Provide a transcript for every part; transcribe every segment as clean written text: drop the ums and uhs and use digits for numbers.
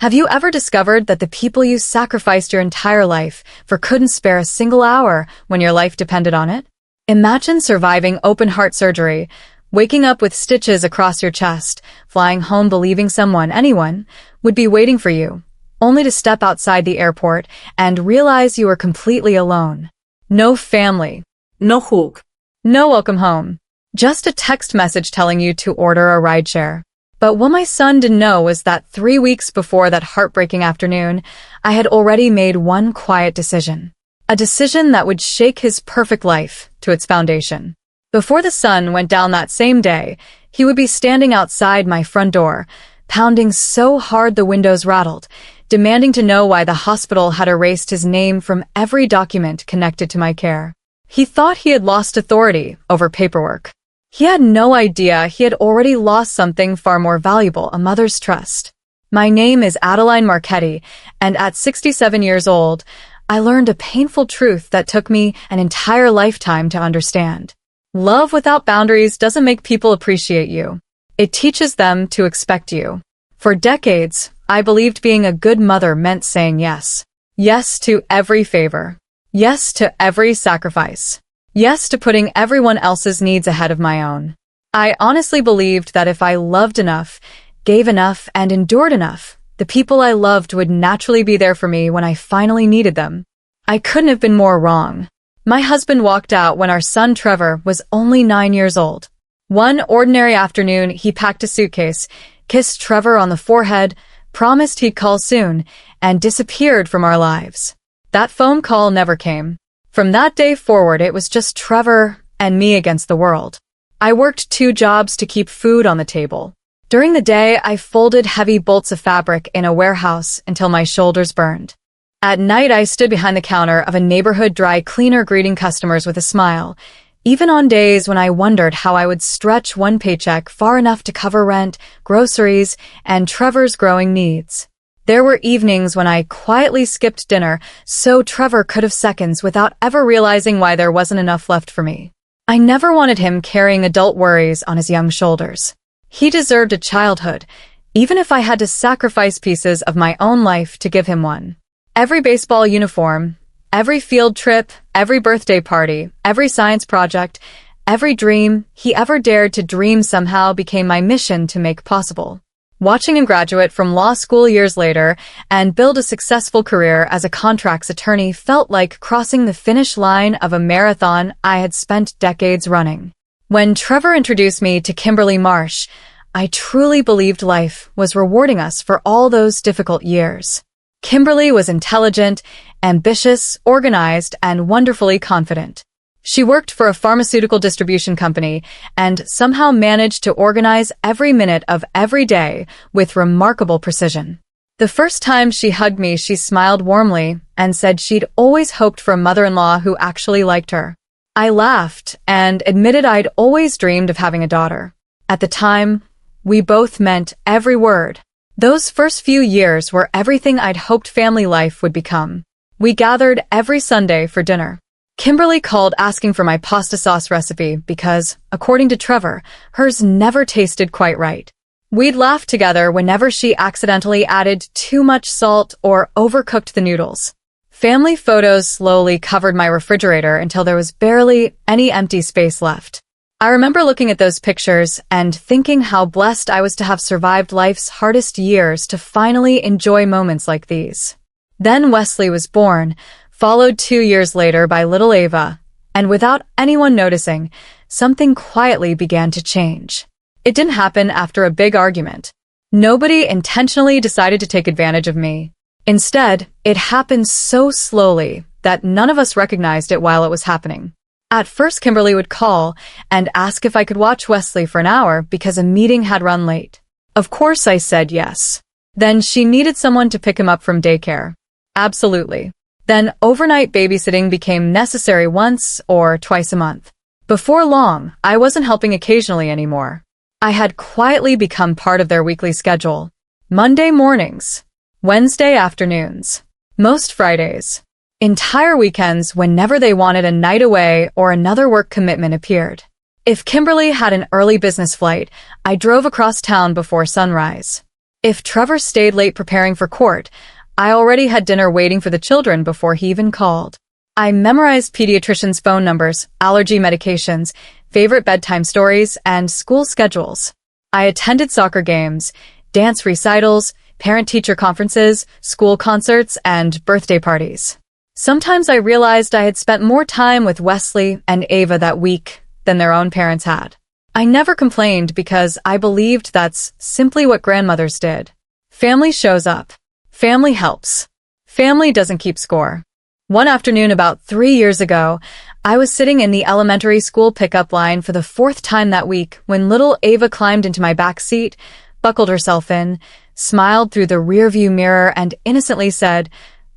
Have you ever discovered that the people you sacrificed your entire life for couldn't spare a single hour when your life depended on it? Imagine surviving open-heart surgery, waking up with stitches across your chest, flying home believing anyone, would be waiting for you, only to step outside the airport and realize you were completely alone. No family. No hug. No welcome home. Just a text message telling you to order a rideshare. But what my son didn't know was that 3 weeks before that heartbreaking afternoon, I had already made one quiet decision. A decision that would shake his perfect life to its foundation. Before the sun went down that same day, he would be standing outside my front door, pounding so hard the windows rattled, demanding to know why the hospital had erased his name from every document connected to my care. He thought he had lost authority over paperwork. He had no idea he had already lost something far more valuable, a mother's trust. My name is Adeline Marchetti, and at 67 years old, I learned a painful truth that took me an entire lifetime to understand. Love without boundaries doesn't make people appreciate you. It teaches them to expect you. For decades, I believed being a good mother meant saying yes. Yes to every favor. Yes to every sacrifice. Yes to putting everyone else's needs ahead of my own. I honestly believed that if I loved enough, gave enough, and endured enough, the people I loved would naturally be there for me when I finally needed them. I couldn't have been more wrong. My husband walked out when our son Trevor was only 9 years old. One ordinary afternoon, he packed a suitcase, kissed Trevor on the forehead, promised he'd call soon, and disappeared from our lives. That phone call never came. From that day forward, it was just Trevor and me against the world. I worked 2 jobs to keep food on the table. During the day, I folded heavy bolts of fabric in a warehouse until my shoulders burned. At night, I stood behind the counter of a neighborhood dry cleaner greeting customers with a smile, even on days when I wondered how I would stretch one paycheck far enough to cover rent, groceries, and Trevor's growing needs. There were evenings when I quietly skipped dinner so Trevor could have seconds without ever realizing why there wasn't enough left for me. I never wanted him carrying adult worries on his young shoulders. He deserved a childhood, even if I had to sacrifice pieces of my own life to give him one. Every baseball uniform, every field trip, every birthday party, every science project, every dream he ever dared to dream somehow became my mission to make possible. Watching him graduate from law school years later and build a successful career as a contracts attorney felt like crossing the finish line of a marathon I had spent decades running. When Trevor introduced me to Kimberly Marsh, I truly believed life was rewarding us for all those difficult years. Kimberly was intelligent, ambitious, organized, and wonderfully confident. She worked for a pharmaceutical distribution company and somehow managed to organize every minute of every day with remarkable precision. The first time she hugged me, she smiled warmly and said she'd always hoped for a mother-in-law who actually liked her. I laughed and admitted I'd always dreamed of having a daughter. At the time, we both meant every word. Those first few years were everything I'd hoped family life would become. We gathered every Sunday for dinner. Kimberly called asking for my pasta sauce recipe because, according to Trevor, hers never tasted quite right. We'd laugh together whenever she accidentally added too much salt or overcooked the noodles. Family photos slowly covered my refrigerator until there was barely any empty space left. I remember looking at those pictures and thinking how blessed I was to have survived life's hardest years to finally enjoy moments like these. Then Wesley was born, followed 2 years later by little Ava, and without anyone noticing, something quietly began to change. It didn't happen after a big argument. Nobody intentionally decided to take advantage of me. Instead, it happened so slowly that none of us recognized it while it was happening. At first, Kimberly would call and ask if I could watch Wesley for an hour because a meeting had run late. Of course, I said yes. Then she needed someone to pick him up from daycare. Absolutely. Then overnight babysitting became necessary once or twice a month. Before long, I wasn't helping occasionally anymore. I had quietly become part of their weekly schedule. Monday mornings, Wednesday afternoons, most Fridays, entire weekends whenever they wanted a night away or another work commitment appeared. If Kimberly had an early business flight, I drove across town before sunrise. If Trevor stayed late preparing for court, I already had dinner waiting for the children before he even called. I memorized pediatricians' phone numbers, allergy medications, favorite bedtime stories, and school schedules. I attended soccer games, dance recitals, parent-teacher conferences, school concerts, and birthday parties. Sometimes I realized I had spent more time with Wesley and Ava that week than their own parents had. I never complained because I believed that's simply what grandmothers did. Family shows up. Family helps. Family doesn't keep score. One afternoon about 3 years ago, I was sitting in the elementary school pickup line for the 4th time that week when little Ava climbed into my back seat, buckled herself in, smiled through the rearview mirror, and innocently said,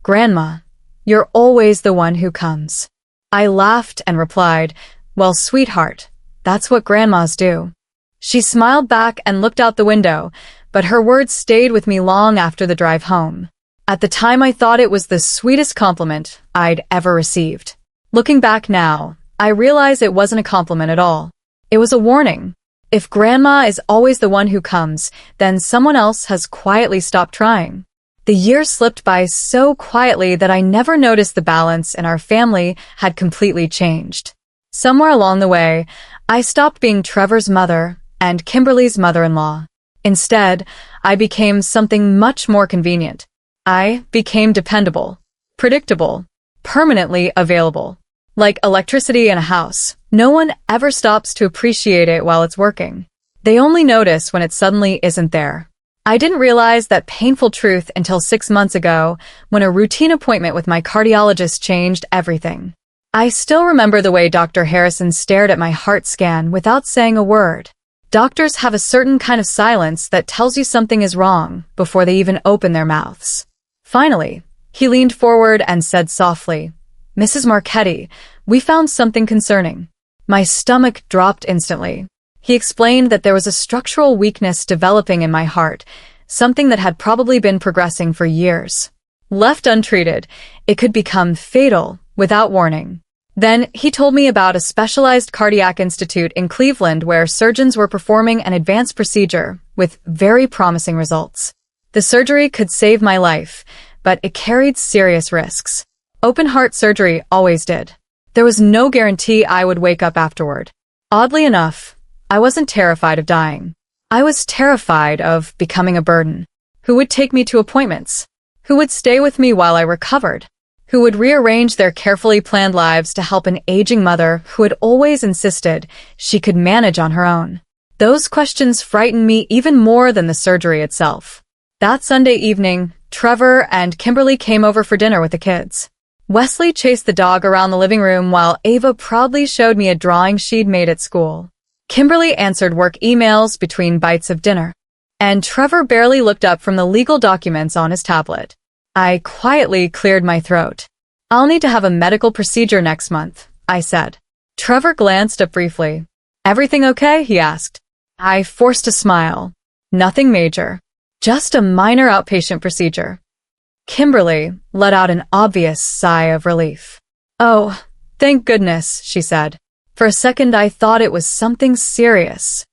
"Grandma, you're always the one who comes." I laughed and replied, "Well, sweetheart, that's what grandmas do." She smiled back and looked out the window, but her words stayed with me long after the drive home. At the time, I thought it was the sweetest compliment I'd ever received. Looking back now, I realize it wasn't a compliment at all. It was a warning. If grandma is always the one who comes, then someone else has quietly stopped trying. The years slipped by so quietly that I never noticed the balance in our family had completely changed. Somewhere along the way, I stopped being Trevor's mother and Kimberly's mother-in-law. Instead, I became something much more convenient. I became dependable, predictable, permanently available. Like electricity in a house, no one ever stops to appreciate it while it's working. They only notice when it suddenly isn't there. I didn't realize that painful truth until 6 months ago, when a routine appointment with my cardiologist changed everything. I still remember the way Dr. Harrison stared at my heart scan without saying a word. Doctors have a certain kind of silence that tells you something is wrong before they even open their mouths. Finally, he leaned forward and said softly, "Mrs. Marchetti, we found something concerning." My stomach dropped instantly. He explained that there was a structural weakness developing in my heart, something that had probably been progressing for years. Left untreated, it could become fatal without warning. Then he told me about a specialized cardiac institute in Cleveland where surgeons were performing an advanced procedure with very promising results. The surgery could save my life, but it carried serious risks. Open heart surgery always did. There was no guarantee I would wake up afterward. Oddly enough, I wasn't terrified of dying. I was terrified of becoming a burden. Who would take me to appointments? Who would stay with me while I recovered? Who would rearrange their carefully planned lives to help an aging mother who had always insisted she could manage on her own? Those questions frightened me even more than the surgery itself. That Sunday evening, Trevor and Kimberly came over for dinner with the kids. Wesley chased the dog around the living room while Ava proudly showed me a drawing she'd made at school. Kimberly answered work emails between bites of dinner, and Trevor barely looked up from the legal documents on his tablet. I quietly cleared my throat. "I'll need to have a medical procedure next month," I said. Trevor glanced up briefly. "Everything okay?" he asked. I forced a smile. "Nothing major. Just a minor outpatient procedure." Kimberly let out an obvious sigh of relief. "Oh, thank goodness," she said. For a second I thought it was something serious.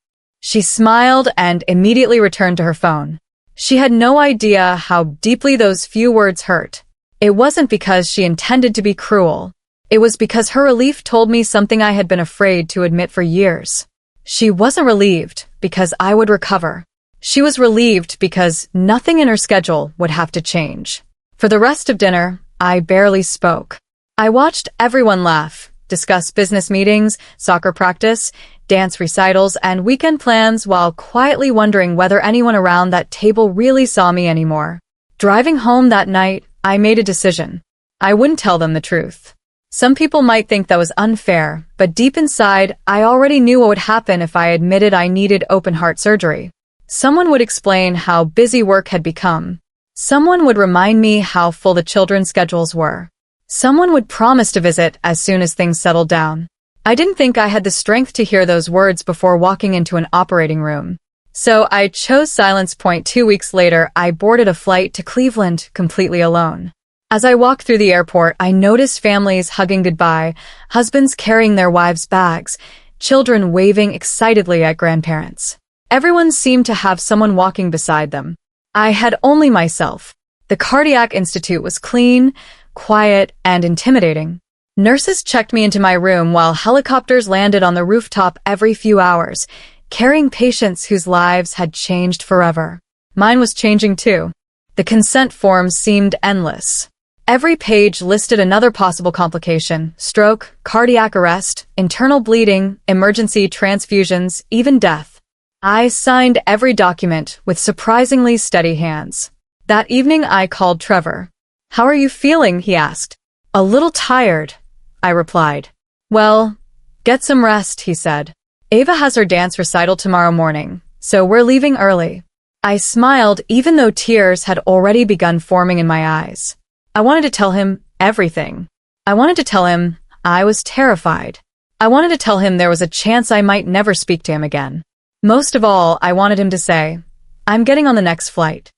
She smiled and immediately returned to her phone. She had no idea how deeply those few words hurt. It wasn't because she intended to be cruel. It was because her relief told me something I had been afraid to admit for years. She wasn't relieved because I would recover. She was relieved because nothing in her schedule would have to change. For the rest of dinner, I barely spoke. I watched everyone laugh, discuss business meetings, soccer practice, dance recitals, and weekend plans while quietly wondering whether anyone around that table really saw me anymore. Driving home that night, I made a decision. I wouldn't tell them the truth. Some people might think that was unfair, but deep inside, I already knew what would happen if I admitted I needed open heart surgery. Someone would explain how busy work had become. Someone would remind me how full the children's schedules were. Someone would promise to visit as soon as things settled down. I didn't think I had the strength to hear those words before walking into an operating room. So I chose silence. 2 weeks later, I boarded a flight to Cleveland completely alone. As I walked through the airport, I noticed families hugging goodbye, husbands carrying their wives' bags, children waving excitedly at grandparents. Everyone seemed to have someone walking beside them. I had only myself. The Cardiac Institute was clean, quiet, and intimidating. Nurses checked me into my room while helicopters landed on the rooftop every few hours, carrying patients whose lives had changed forever. Mine was changing too. The consent forms seemed endless. Every page listed another possible complication: stroke, cardiac arrest, internal bleeding, emergency transfusions, even death. I signed every document with surprisingly steady hands. That evening I called Trevor. "How are you feeling?" he asked. "A little tired," I replied. "Well, get some rest," he said. "Ava has her dance recital tomorrow morning, so we're leaving early." I smiled even though tears had already begun forming in my eyes. I wanted to tell him everything. I wanted to tell him I was terrified. I wanted to tell him there was a chance I might never speak to him again. Most of all, I wanted him to say, "I'm getting on the next flight."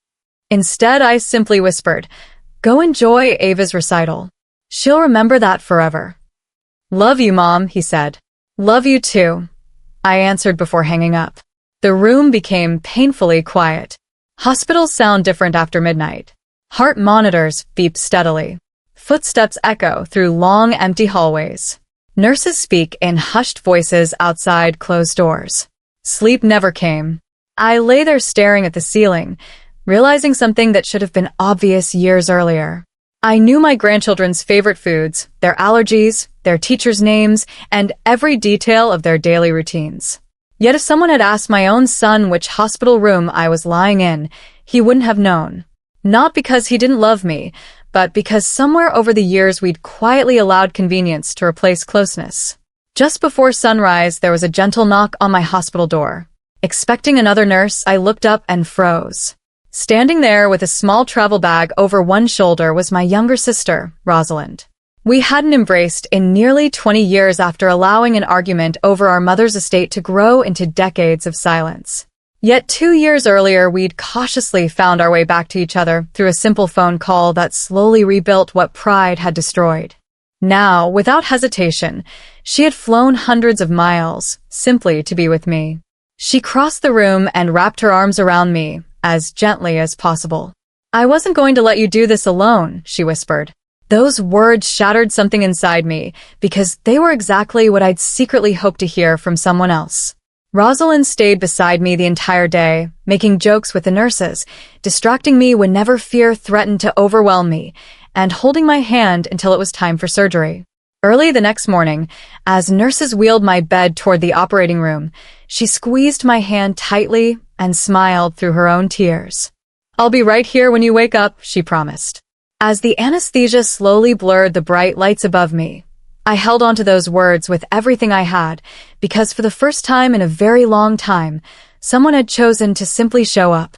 Instead, I simply whispered, "Go enjoy Ava's recital. She'll remember that forever." "Love you, Mom," he said. "Love you too," I answered before hanging up. The room became painfully quiet. Hospitals sound different after midnight. Heart monitors beep steadily. Footsteps echo through long, empty hallways. Nurses speak in hushed voices outside closed doors. Sleep never came. I lay there staring at the ceiling, realizing something that should have been obvious years earlier. I knew my grandchildren's favorite foods, their allergies, their teachers' names, and every detail of their daily routines. Yet if someone had asked my own son which hospital room I was lying in, he wouldn't have known. Not because he didn't love me, but because somewhere over the years we'd quietly allowed convenience to replace closeness. Just before sunrise, there was a gentle knock on my hospital door. Expecting another nurse, I looked up and froze. Standing there with a small travel bag over one shoulder was my younger sister, Rosalind. We hadn't embraced in nearly 20 years after allowing an argument over our mother's estate to grow into decades of silence. Yet 2 years earlier, we'd cautiously found our way back to each other through a simple phone call that slowly rebuilt what pride had destroyed. Now, without hesitation, she had flown hundreds of miles, simply to be with me. She crossed the room and wrapped her arms around me, as gently as possible. "I wasn't going to let you do this alone," she whispered. Those words shattered something inside me, because they were exactly what I'd secretly hoped to hear from someone else. Rosalind stayed beside me the entire day, making jokes with the nurses, distracting me whenever fear threatened to overwhelm me, and holding my hand until it was time for surgery. Early the next morning, as nurses wheeled my bed toward the operating room, she squeezed my hand tightly and smiled through her own tears. "I'll be right here when you wake up," she promised. As the anesthesia slowly blurred the bright lights above me, I held onto those words with everything I had, because for the first time in a very long time, someone had chosen to simply show up.